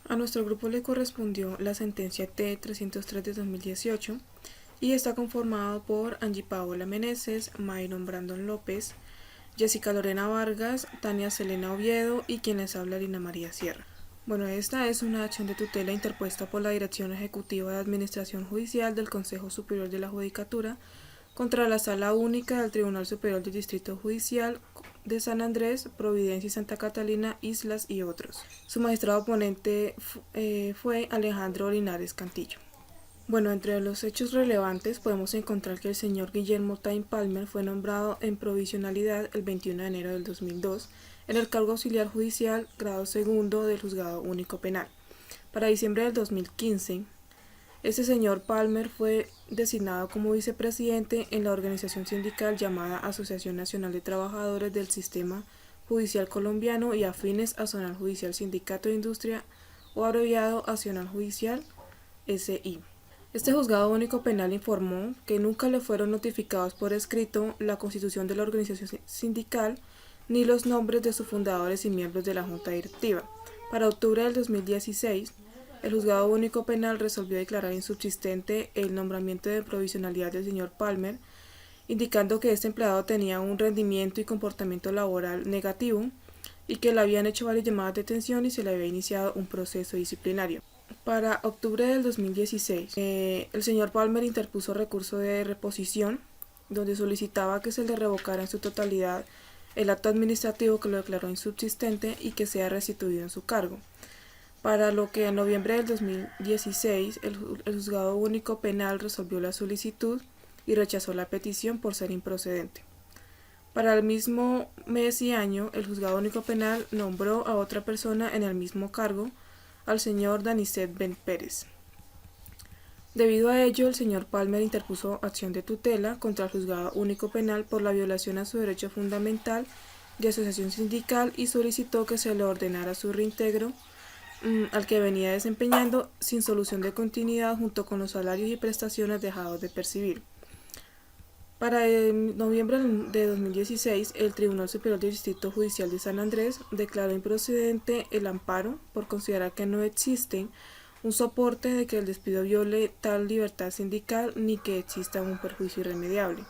A nuestro grupo le correspondió la sentencia T-303 de 2018 y está conformado por Angie Paola Meneses, Mayron Brandon López, Jessica Lorena Vargas, Tania Selena Oviedo y quien les habla Lina María Sierra. Bueno, esta es una acción de tutela interpuesta por la Dirección Ejecutiva de Administración Judicial del Consejo Superior de la Judicatura contra la Sala Única del Tribunal Superior del Distrito Judicial de San Andrés, Providencia y Santa Catalina, Islas y otros. Su magistrado oponente fue Alejandro Linares Cantillo. Bueno, entre los hechos relevantes podemos encontrar que el señor Guillermo Tain Palmer fue nombrado en provisionalidad el 21 de enero del 2002 en el cargo auxiliar judicial grado segundo del Juzgado Único Penal. Para diciembre del 2015, este señor Palmer fue designado como vicepresidente en la organización sindical llamada Asociación Nacional de Trabajadores del Sistema Judicial Colombiano y afines a Zonal Judicial Sindicato de Industria o abreviado a Zonal Judicial SI. Este juzgado único penal informó que nunca le fueron notificados por escrito la constitución de la organización sindical ni los nombres de sus fundadores y miembros de la junta directiva. Para octubre del 2016, el Juzgado Único Penal resolvió declarar insubsistente el nombramiento de provisionalidad del señor Palmer, indicando que este empleado tenía un rendimiento y comportamiento laboral negativo y que le habían hecho varias llamadas de atención y se le había iniciado un proceso disciplinario. Para octubre del 2016, el señor Palmer interpuso recurso de reposición, donde solicitaba que se le revocara en su totalidad el acto administrativo que lo declaró insubsistente y que sea restituido en su cargo. Para lo que en noviembre del 2016 el Juzgado Único Penal resolvió la solicitud y rechazó la petición por ser improcedente. Para el mismo mes y año, el Juzgado Único Penal nombró a otra persona en el mismo cargo, al señor Danicet Ben Pérez. Debido a ello, el señor Palmer interpuso acción de tutela contra el Juzgado Único Penal por la violación a su derecho fundamental de asociación sindical y solicitó que se le ordenara su reintegro al que venía desempeñando sin solución de continuidad junto con los salarios y prestaciones dejados de percibir. Para noviembre de 2016, el Tribunal Superior del Distrito Judicial de San Andrés declaró improcedente el amparo por considerar que no existe un soporte de que el despido viole tal libertad sindical ni que exista un perjuicio irremediable.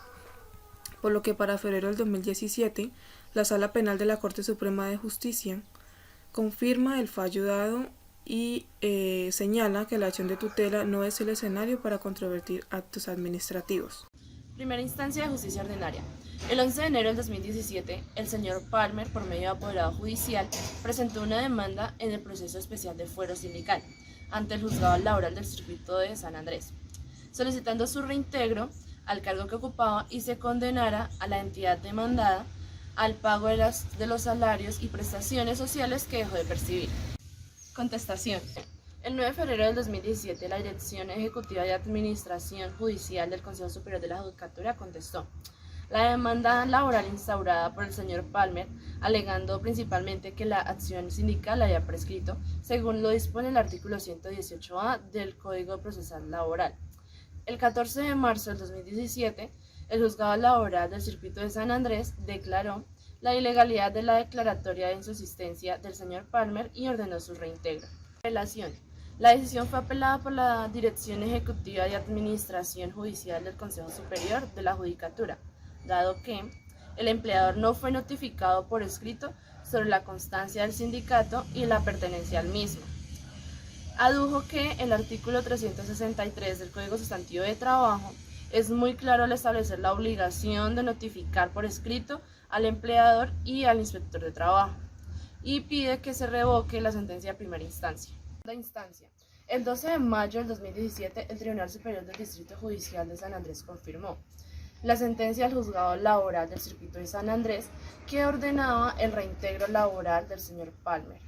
Por lo que para febrero del 2017, la Sala Penal de la Corte Suprema de Justicia confirma el fallo dado y señala que la acción de tutela no es el escenario para controvertir actos administrativos. Primera instancia de justicia ordinaria. El 11 de enero del 2017, el señor Palmer, por medio de apoderado judicial, presentó una demanda en el proceso especial de fuero sindical ante el juzgado laboral del circuito de San Andrés, solicitando su reintegro al cargo que ocupaba y se condenara a la entidad demandada al pago de los salarios y prestaciones sociales que dejó de percibir. Contestación. El 9 de febrero del 2017, la Dirección Ejecutiva de Administración Judicial del Consejo Superior de la Judicatura contestó la demanda laboral instaurada por el señor Palmer, alegando principalmente que la acción sindical había prescrito, según lo dispone el artículo 118A del Código Procesal Laboral. El 14 de marzo del 2017, el Juzgado Laboral del Circuito de San Andrés declaró la ilegalidad de la declaratoria de insubsistencia del señor Palmer y ordenó su reintegro. Apelación. La decisión fue apelada por la Dirección Ejecutiva de Administración Judicial del Consejo Superior de la Judicatura, dado que el empleador no fue notificado por escrito sobre la constancia del sindicato y la pertenencia al mismo. Adujo que el artículo 363 del Código Sustantivo de Trabajo es muy claro al establecer la obligación de notificar por escrito al empleador y al inspector de trabajo, y pide que se revoque la sentencia de primera instancia. El 12 de mayo del 2017, el Tribunal Superior del Distrito Judicial de San Andrés confirmó la sentencia del Juzgado Laboral del Circuito de San Andrés que ordenaba el reintegro laboral del señor Palmer,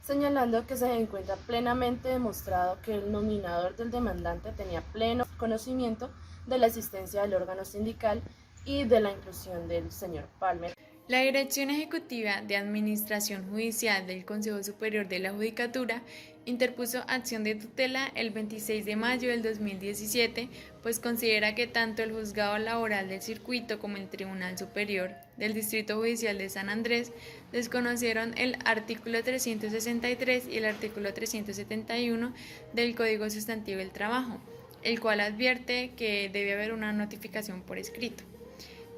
señalando que se encuentra plenamente demostrado que el nominador del demandante tenía pleno conocimiento de la existencia del órgano sindical y de la inclusión del señor Palmer La Dirección Ejecutiva de Administración Judicial del Consejo Superior de la Judicatura interpuso acción de tutela el 26 de mayo del 2017, pues considera que tanto el Juzgado Laboral del Circuito como el Tribunal Superior del Distrito Judicial de San Andrés desconocieron el artículo 363 y el artículo 371 del Código Sustantivo del Trabajo, el cual advierte que debe haber una notificación por escrito.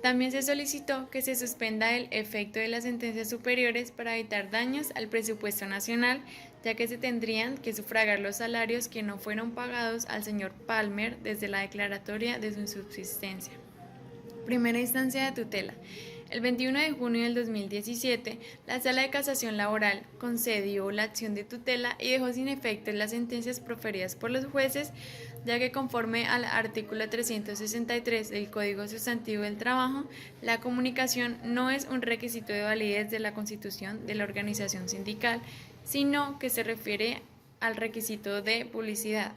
También se solicitó que se suspenda el efecto de las sentencias superiores para evitar daños al presupuesto nacional, ya que se tendrían que sufragar los salarios que no fueron pagados al señor Palmer desde la declaratoria de su subsistencia. Primera instancia de tutela. El 21 de junio del 2017, la Sala de Casación Laboral concedió la acción de tutela y dejó sin efecto las sentencias proferidas por los jueces, ya que conforme al artículo 363 del Código Sustantivo del Trabajo, la comunicación no es un requisito de validez de la constitución de la organización sindical, sino que se refiere al requisito de publicidad.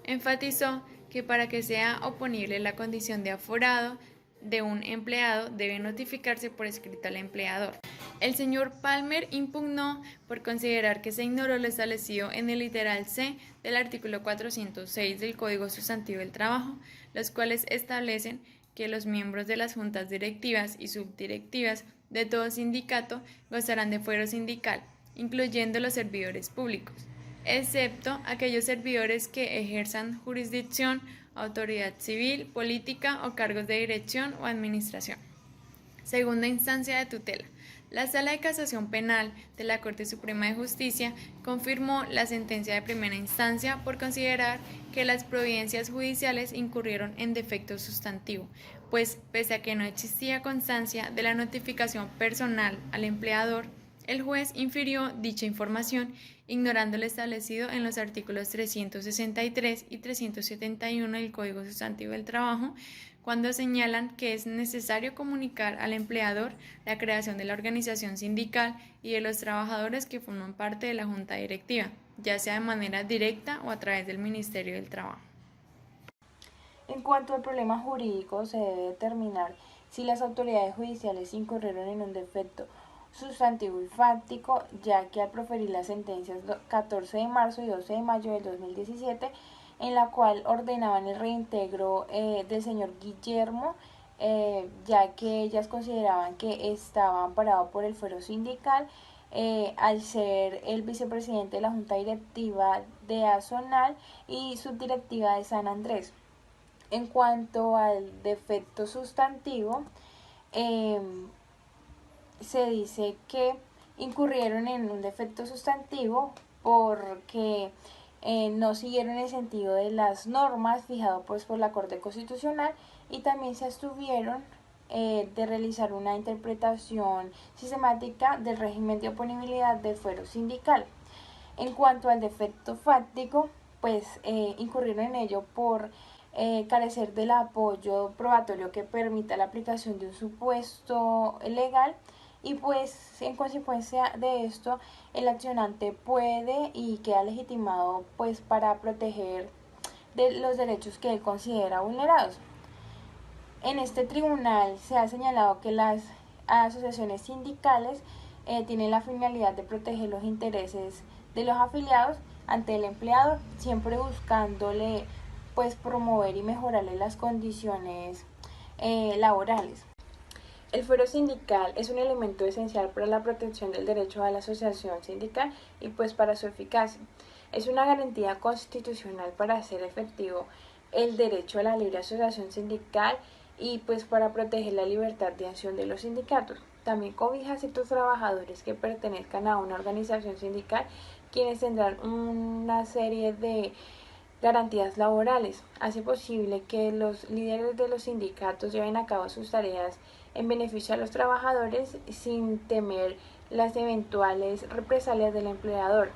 Enfatizó que para que sea oponible la condición de aforado de un empleado debe notificarse por escrito al empleador. El señor Palmer impugnó por considerar que se ignoró lo establecido en el literal C del artículo 406 del Código Sustantivo del Trabajo, los cuales establecen que los miembros de las juntas directivas y subdirectivas de todo sindicato gozarán de fuero sindical, incluyendo los servidores públicos, excepto aquellos servidores que ejerzan jurisdicción, autoridad civil, política o cargos de dirección o administración. Segunda instancia de tutela. La Sala de Casación Penal de la Corte Suprema de Justicia confirmó la sentencia de primera instancia por considerar que las providencias judiciales incurrieron en defecto sustantivo, pues pese a que no existía constancia de la notificación personal al empleador, el juez infirió dicha información, ignorando lo establecido en los artículos 363 y 371 del Código Sustantivo del Trabajo, cuando señalan que es necesario comunicar al empleador la creación de la organización sindical y de los trabajadores que forman parte de la junta directiva, ya sea de manera directa o a través del Ministerio del Trabajo. En cuanto al problema jurídico, se debe determinar si las autoridades judiciales incurrieron en un defecto sustantivo y fáctico, ya que al proferir las sentencias 14 de marzo y 12 de mayo del 2017, en la cual ordenaban el reintegro del señor Guillermo, ya que ellas consideraban que estaba amparado por el fuero sindical, al ser el vicepresidente de la Junta Directiva de Azonal y subdirectiva de San Andrés. En cuanto al defecto sustantivo, se dice que incurrieron en un defecto sustantivo porque no siguieron el sentido de las normas fijado pues por la Corte Constitucional y también se abstuvieron de realizar una interpretación sistemática del régimen de oponibilidad del fuero sindical. En cuanto al defecto fáctico, pues incurrieron en ello por carecer del apoyo probatorio que permita la aplicación de un supuesto legal y pues en consecuencia de esto el accionante puede y queda legitimado pues para proteger de los derechos que él considera vulnerados. En este tribunal se ha señalado que las asociaciones sindicales tienen la finalidad de proteger los intereses de los afiliados ante el empleador, siempre buscándole pues promover y mejorarle las condiciones laborales. El fuero sindical es un elemento esencial para la protección del derecho a la asociación sindical y pues para su eficacia. Es una garantía constitucional para hacer efectivo el derecho a la libre asociación sindical y pues para proteger la libertad de acción de los sindicatos. También cobija a ciertos trabajadores que pertenezcan a una organización sindical, quienes tendrán una serie de garantías laborales. Hace posible que los líderes de los sindicatos lleven a cabo sus tareas en beneficio a los trabajadores sin temer las eventuales represalias del empleador.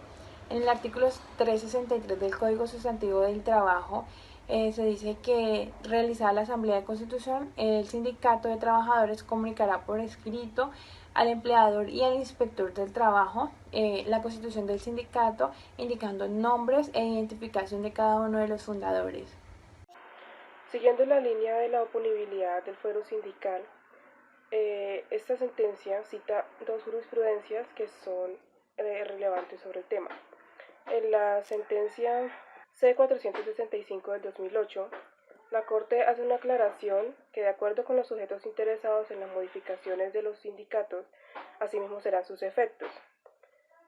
En el artículo 363 del Código Sustantivo del Trabajo se dice que realizada la Asamblea de Constitución, el sindicato de trabajadores comunicará por escrito al empleador y al inspector del trabajo la constitución del sindicato, indicando nombres e identificación de cada uno de los fundadores. Siguiendo la línea de la oponibilidad del fuero sindical, Esta sentencia cita dos jurisprudencias que son relevantes sobre el tema. En la sentencia C-465 del 2008, la Corte hace una aclaración que, de acuerdo con los sujetos interesados en las modificaciones de los sindicatos, asimismo serán sus efectos.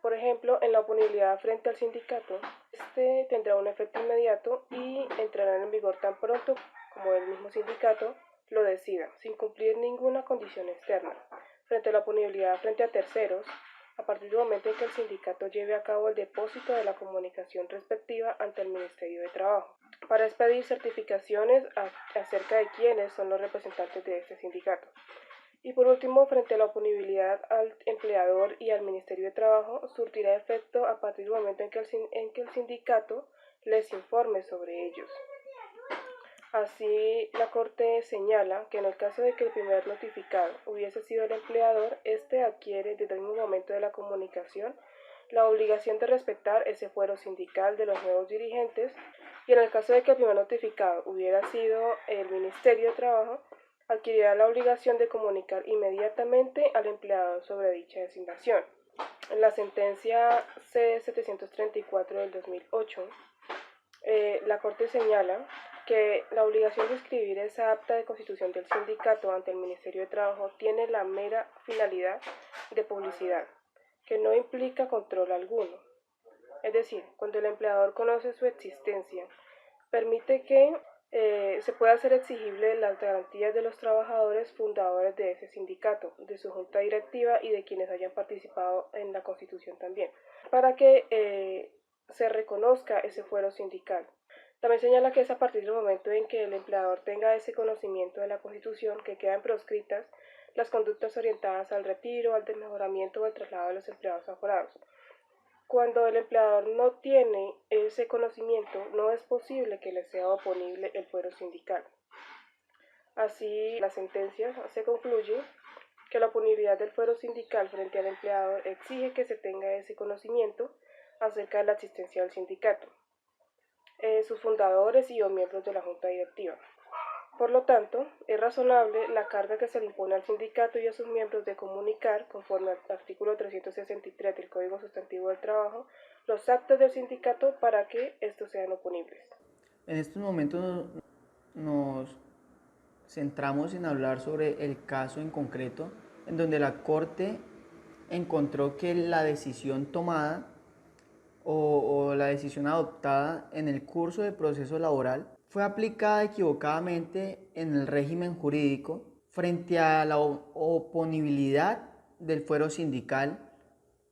Por ejemplo, en la oponibilidad frente al sindicato, este tendrá un efecto inmediato y entrará en vigor tan pronto como el mismo sindicato lo decida, sin cumplir ninguna condición externa. Frente a la oponibilidad frente a terceros, a partir del momento en que el sindicato lleve a cabo el depósito de la comunicación respectiva ante el Ministerio de Trabajo, para expedir certificaciones acerca de quiénes son los representantes de este sindicato. Y por último, frente a la oponibilidad al empleador y al Ministerio de Trabajo, surtirá efecto a partir del momento en que el sindicato les informe sobre ellos. Así, la Corte señala que en el caso de que el primer notificado hubiese sido el empleador, este adquiere desde el mismo momento de la comunicación la obligación de respetar ese fuero sindical de los nuevos dirigentes, y en el caso de que el primer notificado hubiera sido el Ministerio de Trabajo, adquirirá la obligación de comunicar inmediatamente al empleador sobre dicha designación. En la sentencia C-734 del 2008, la Corte señala que la obligación de inscribir esa acta de constitución del sindicato ante el Ministerio de Trabajo tiene la mera finalidad de publicidad, que no implica control alguno. Es decir, cuando el empleador conoce su existencia, permite que se pueda hacer exigible las garantías de los trabajadores fundadores de ese sindicato, de su junta directiva y de quienes hayan participado en la constitución también, para que se reconozca ese fuero sindical. También señala que es a partir del momento en que el empleador tenga ese conocimiento de la Constitución que quedan proscritas las conductas orientadas al retiro, al desmejoramiento o al traslado de los empleados aforados. Cuando el empleador no tiene ese conocimiento, no es posible que le sea oponible el fuero sindical. Así, la sentencia se concluye que la oponibilidad del fuero sindical frente al empleador exige que se tenga ese conocimiento acerca de la existencia del sindicato, sus fundadores y o miembros de la junta directiva. Por lo tanto, es razonable la carga que se le impone al sindicato y a sus miembros de comunicar, conforme al artículo 363 del Código Sustantivo del Trabajo, los actos del sindicato para que estos sean oponibles. En estos momentos nos centramos en hablar sobre el caso en concreto, en donde la Corte encontró que la decisión tomada o la decisión adoptada en el curso de proceso laboral fue aplicada equivocadamente en el régimen jurídico frente a la oponibilidad del fuero sindical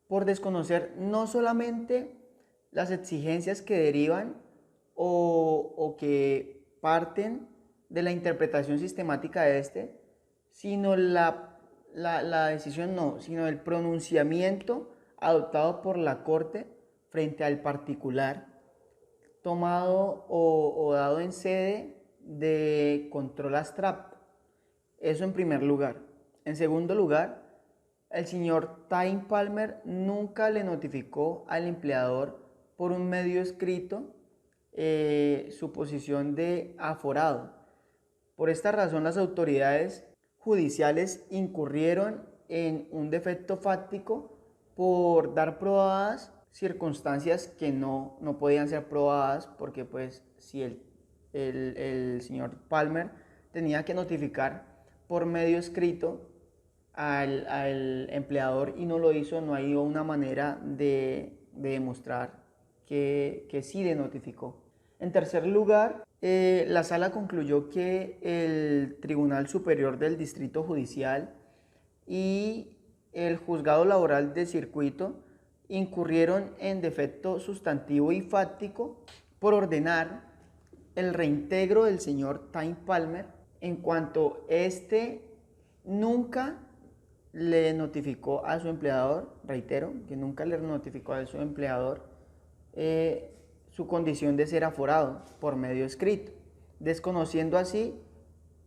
por desconocer no solamente las exigencias que derivan o que parten de la interpretación sistemática de este, sino la decisión no, sino el pronunciamiento adoptado por la Corte frente al particular tomado o dado en sede de control abstracto. Eso en primer lugar. En segundo lugar, el señor Time Palmer nunca le notificó al empleador por un medio escrito su posición de aforado. Por esta razón, las autoridades judiciales incurrieron en un defecto fáctico por dar probadas circunstancias que no podían ser probadas, porque pues si el señor Palmer tenía que notificar por medio escrito al empleador y no lo hizo, no hay una manera de demostrar que sí le notificó. En tercer lugar, la sala concluyó que el Tribunal Superior del Distrito Judicial y el Juzgado Laboral de Circuito incurrieron en defecto sustantivo y fáctico por ordenar el reintegro del señor Time Palmer en cuanto éste nunca le notificó a su empleador, reitero, que nunca le notificó a su empleador su condición de ser aforado por medio escrito, desconociendo así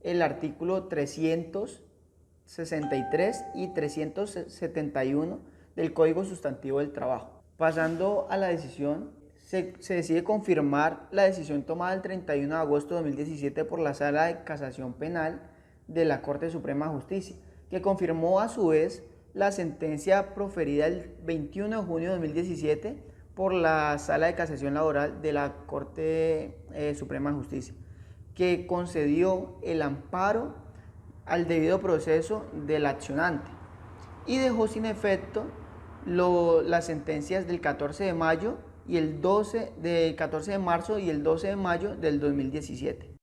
el artículo 363 y 371 del Código Sustantivo del Trabajo. Pasando a la decisión, se decide confirmar la decisión tomada el 31 de agosto de 2017 por la Sala de Casación Penal de la Corte Suprema de Justicia, que confirmó a su vez la sentencia proferida el 21 de junio de 2017 por la Sala de Casación Laboral de la Corte Suprema de Justicia, que concedió el amparo al debido proceso del accionante y dejó sin efecto las sentencias del 14 de mayo y el 14 de marzo y el 12 de mayo del 2017.